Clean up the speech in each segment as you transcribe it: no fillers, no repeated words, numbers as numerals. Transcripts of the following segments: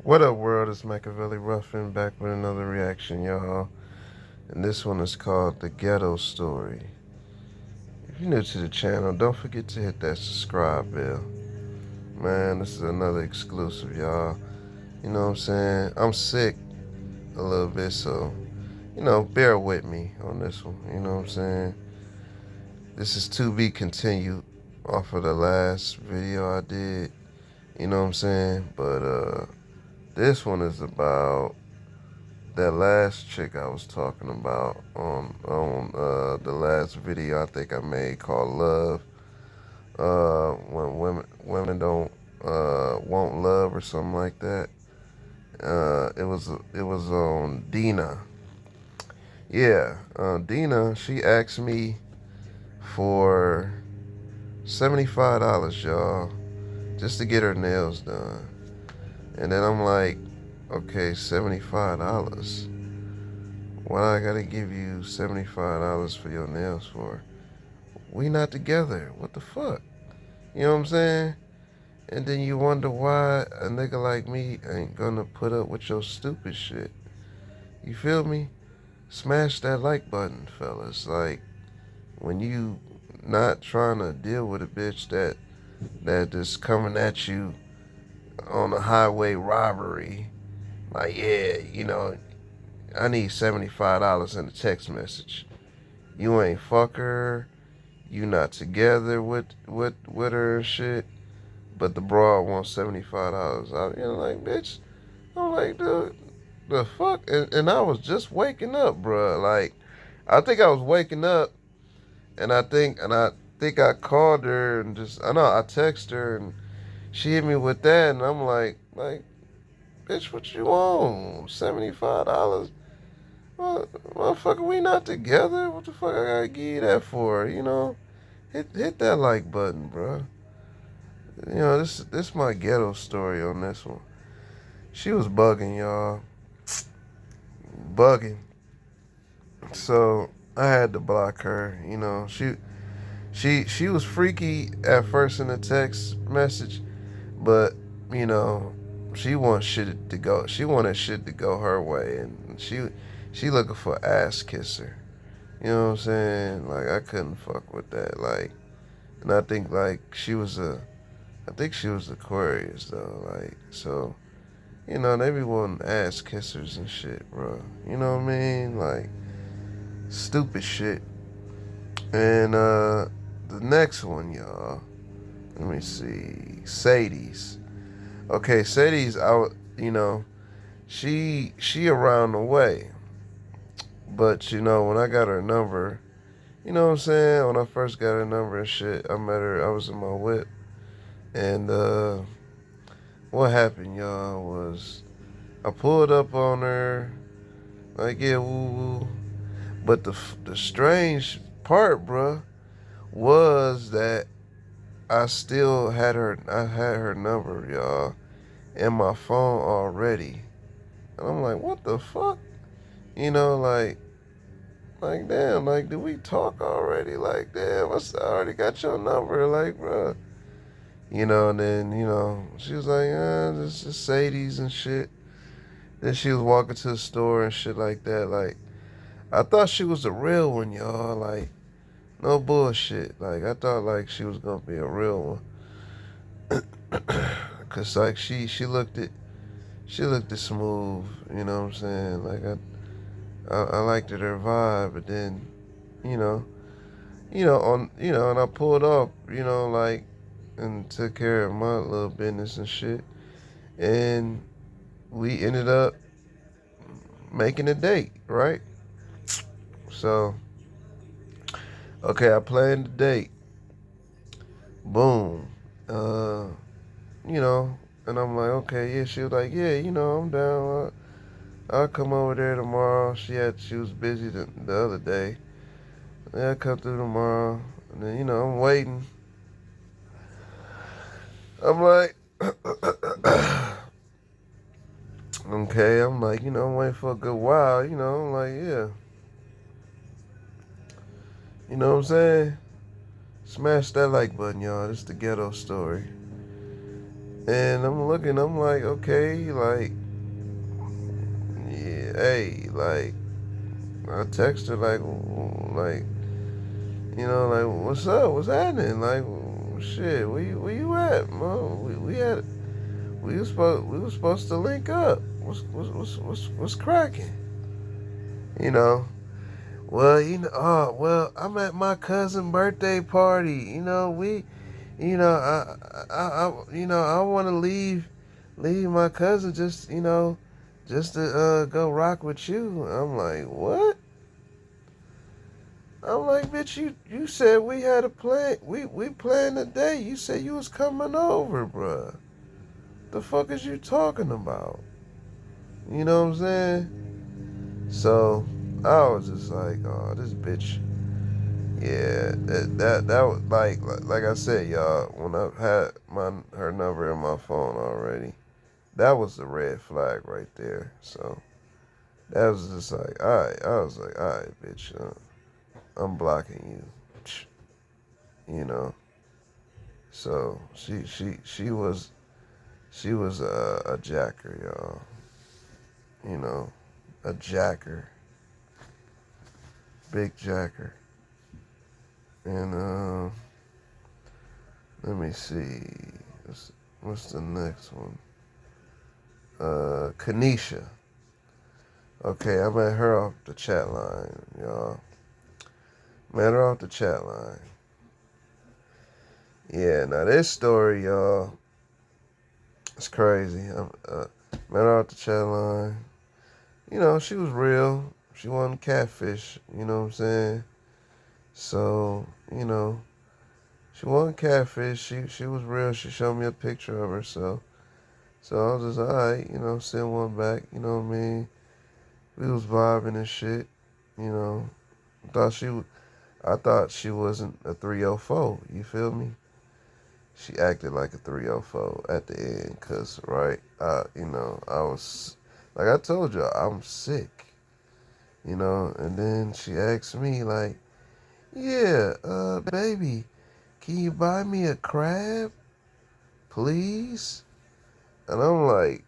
What up, world? It's Machiavelli Ruffin back with another reaction, y'all. And this one is called The Ghetto Story. If you're new to the channel, don't forget to hit that subscribe bell. Man, this is another exclusive, y'all. You know what I'm saying? I'm sick a little bit, so, bear with me on this one. You know what I'm saying? This is to be continued off of the last video I did. You know what I'm saying? But, this one is about that last chick I was talking about on the last video I think I made called Love. When women don't want love or something like that. It was on Dina. Yeah, Dina. She asked me for $75, y'all, just to get her nails done. And then I'm like, okay, $75. Why I gotta give you $75 for your nails for? We not together. What the fuck? You know what I'm saying? And then you wonder why a nigga like me ain't gonna put up with your stupid shit. You feel me? Smash that like button, fellas. Like, when you not trying to deal with a bitch that just coming at you on a highway robbery. Like, yeah, I need $75 in a text message. You ain't fuck her. You not together with her and shit. But the broad wants $75. Like, bitch. I'm like, dude, the fuck? And I was just waking up, bruh. Like, I think I was waking up, and I think I called her and I texted her and she hit me with that, and I'm like, bitch, what you want? $75? Motherfucker, we not together. What the fuck I gotta give you that for? Hit that like button, bro. This my ghetto story on this one. She was bugging, y'all. Bugging. So I had to block her. She was freaky at first in the text message, but you know, she wanted shit to go her way, and she looking for ass kisser. You know what I'm saying? Like, I couldn't fuck with that. Like, and I think like I think she was Aquarius though. Like, so they be wanting ass kissers and shit, bro. You know what I mean? Like, stupid shit. And the next one, y'all. Let me see. Sadie's. Okay, Sadie's out. She around the way, but when I got her number, you know what I'm saying? When I first got her number and shit, I met her. I was in my whip, and what happened, y'all, was I pulled up on her, like, yeah, woo woo. But the strange part, bruh, was that I had her number, y'all, in my phone already. And I'm like, what the fuck? Like, damn, like, did we talk already? Like, damn, I already got your number, like, bruh. And then, she was like, this is Sadie's and shit. Then she was walking to the store and shit like that. Like, I thought she was a real one, y'all. Like, no bullshit. Like, I thought, like, she was gonna be a real one. Cause, like, she looked it smooth, you know what I'm saying? Like, I liked her vibe, but then, you know, and I pulled up, like, and took care of my little business and shit. And we ended up making a date, right? So, okay, I planned the date. Boom. Uh, and I'm like, okay, yeah. She was like, yeah, I'm down. I'll come over there tomorrow. She was busy the other day. Yeah, I'll come through tomorrow. And then, I'm waiting. I'm like, okay, I'm like, I'm waiting for a good while, I'm like, yeah. You know what I'm saying? Smash that like button, y'all. This is the ghetto story. And I'm looking, I'm like, okay, like, yeah, hey, like, I text her like, like, what's up? What's happening? Like, shit, where you at, man? We was supposed to link up. What's cracking? You know. Well, well, I'm at my cousin's birthday party. I want to leave my cousin just to go rock with you. I'm like, what? I'm like, bitch, you said we had a plan. We planned a day. You said you was coming over, bruh. The fuck is you talking about? You know what I'm saying? So I was just like, oh, this bitch. Yeah, that was like I said, y'all. When I had her number in my phone already, that was the red flag right there. So that was just like, all right. I was like, all right, bitch, I'm blocking you. You know. So she was a jacker, y'all. You know, a jacker, big jacker, and let me see, what's the next one? Kanisha. Okay, I met her off the chat line, y'all. Met her off the chat line. Yeah, now this story, y'all, it's crazy. Met her off the chat line. She was real. She wasn't catfish, you know what I'm saying? So, she wasn't catfish. She was real. She showed me a picture of herself. So I was just, alright, send one back, you know what I mean? We was vibing and shit, you know. Thought she I thought she wasn't a 304, you feel me? She acted like a 304 at the end, cause right, I was like I told you, I'm sick, and then she asked me like, yeah, baby, can you buy me a crab, please? And I'm like,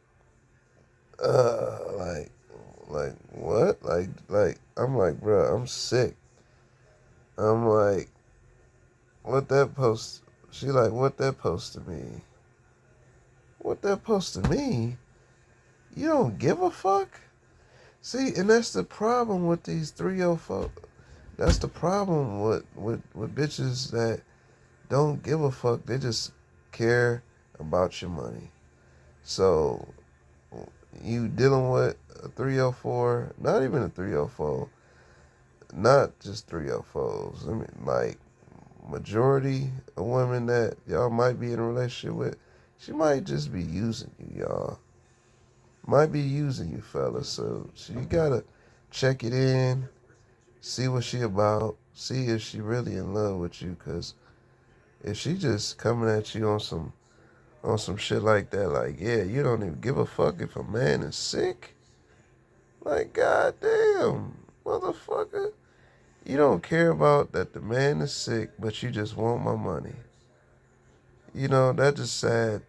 what? I'm like, bro, I'm sick. I'm like, what that post? She like, what that post to mean? What that supposed to mean? You don't give a fuck? See, and that's the problem with these 304. That's the problem with bitches that don't give a fuck. They just care about your money. So you dealing with a 304, not even a 304, not just 304s. I mean, like, majority of women that y'all might be in a relationship with, she might just be using you, y'all. Might be using you, fellas. So you gotta check it in, see what she about, see if she really in love with you. Cause if she just coming at you on some shit like that, like, yeah, you don't even give a fuck if a man is sick. Like, goddamn, motherfucker, you don't care about that the man is sick, but you just want my money. That just sad.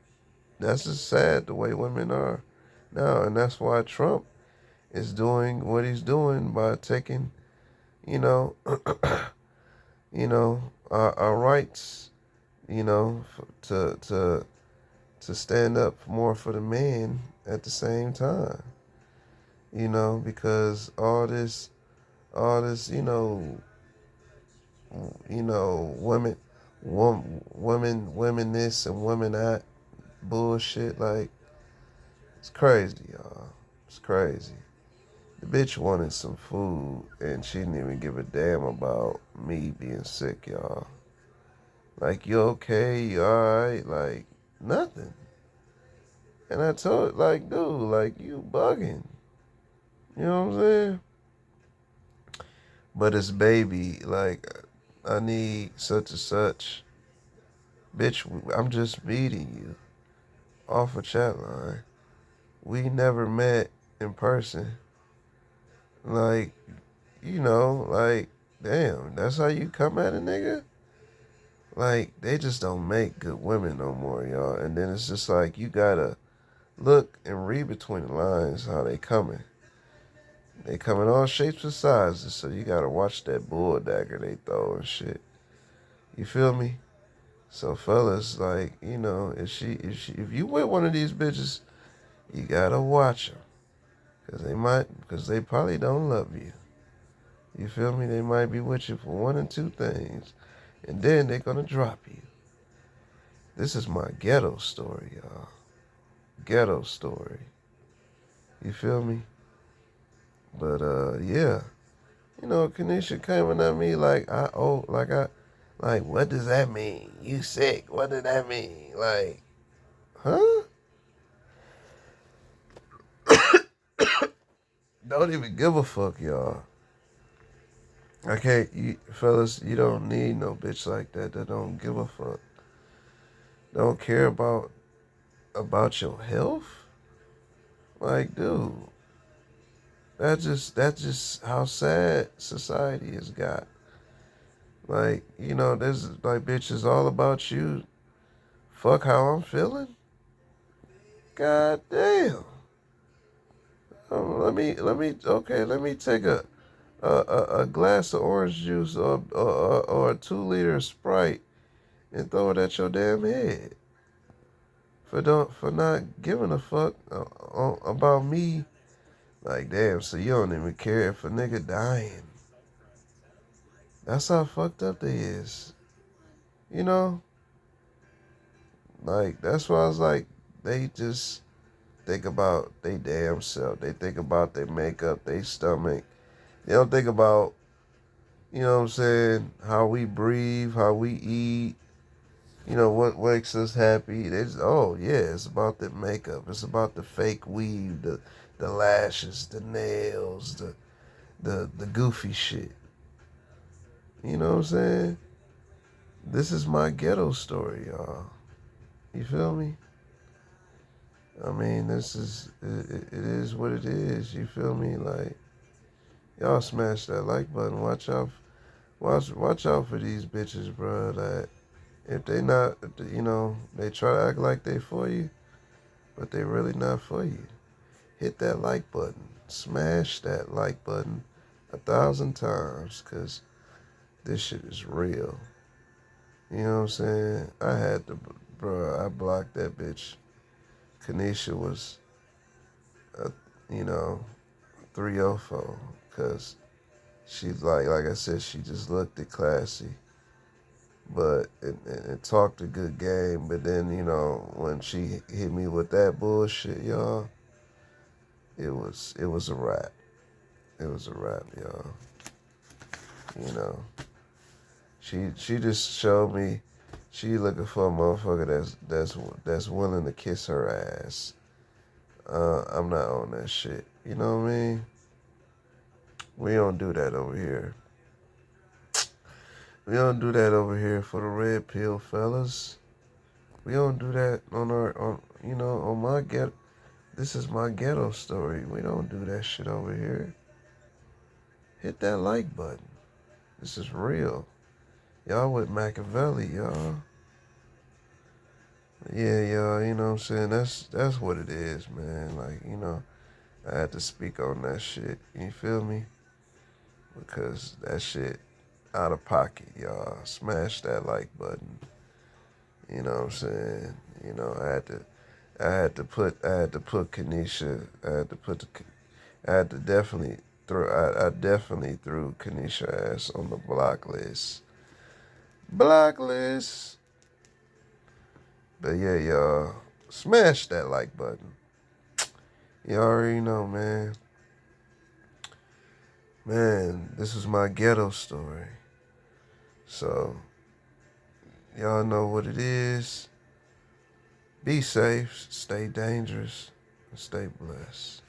That's just sad the way women are now, and that's why Trump is doing what he's doing by taking, you know, our rights, to stand up more for the men at the same time, because all this, women, women this and women that bullshit, like, it's crazy, y'all. It's crazy. The bitch wanted some food and she didn't even give a damn about me being sick, y'all. Like, you okay? You alright? Like, nothing. And I told, like, dude, like, you bugging. You know what I'm saying? But it's baby, like, I need such and such. Bitch, I'm just meeting you off a chat line. We never met in person. Like, like, damn, that's how you come at a nigga? Like, they just don't make good women no more, y'all. And then it's just like, you gotta look and read between the lines how they coming. They come in all shapes and sizes, so you gotta watch that bull dagger they throw and shit. You feel me? So fellas, like, if you with one of these bitches, you gotta watch them. Cause they probably don't love you. You feel me? They might be with you for one and two things, and then they're gonna drop you. This is my ghetto story, y'all. Ghetto story. You feel me? But yeah. Kanisha coming at me like what does that mean? You sick? What did that mean? Like, huh? Don't even give a fuck, y'all. I can't, fellas, you don't need no bitch like that don't give a fuck. Don't care about your health? Like, dude, that's just how sad society has got. Like, there's like bitches all about you. Fuck how I'm feeling. God damn. Let me take a glass of orange juice or a 2 liter Sprite and throw it at your damn head for not giving a fuck about me. Like, damn, so you don't even care if a nigga dying. That's how fucked up they is. You know? Like, that's why I was like, they just think about they damn self. They think about their makeup, their stomach. They don't think about, what I'm saying, how we breathe, how we eat, what makes us happy. They just, oh, yeah, it's about the makeup. It's about the fake weave, the lashes, the nails, the goofy shit. You know what I'm saying? This is my ghetto story, y'all. You feel me? I mean, it is what it is. You feel me? Like, y'all smash that like button. Watch out for these bitches, bro. That if they not, they try to act like they for you, but they really not for you. Hit that like button. Smash that like button 1,000 times, cause this shit is real. You know what I'm saying? I had to, bro. I blocked that bitch. Kanisha was, a, you know, 304, cause she's like I said, she just looked it classy, but it talked a good game. But then when she hit me with that bullshit, y'all, it was a wrap. It was a wrap, y'all. You know, she just showed me she looking for a motherfucker that's willing to kiss her ass. I'm not on that shit. You know what I mean? We don't do that over here. We don't do that over here for the red pill fellas. We don't do that on my ghetto. This is my ghetto story. We don't do that shit over here. Hit that like button. This is real. Y'all with Machiavelli, y'all. Yeah, y'all, you know what I'm saying? That's what it is, man. Like, I had to speak on that shit. You feel me? Because that shit out of pocket, y'all. Smash that like button. You know what I'm saying? I had to put Kanisha. I had to definitely I definitely threw Kanisha ass on the block list. Block list. But yeah, y'all, smash that like button. You already know, man. Man, this is my ghetto story. So, y'all know what it is. Be safe, stay dangerous, and stay blessed.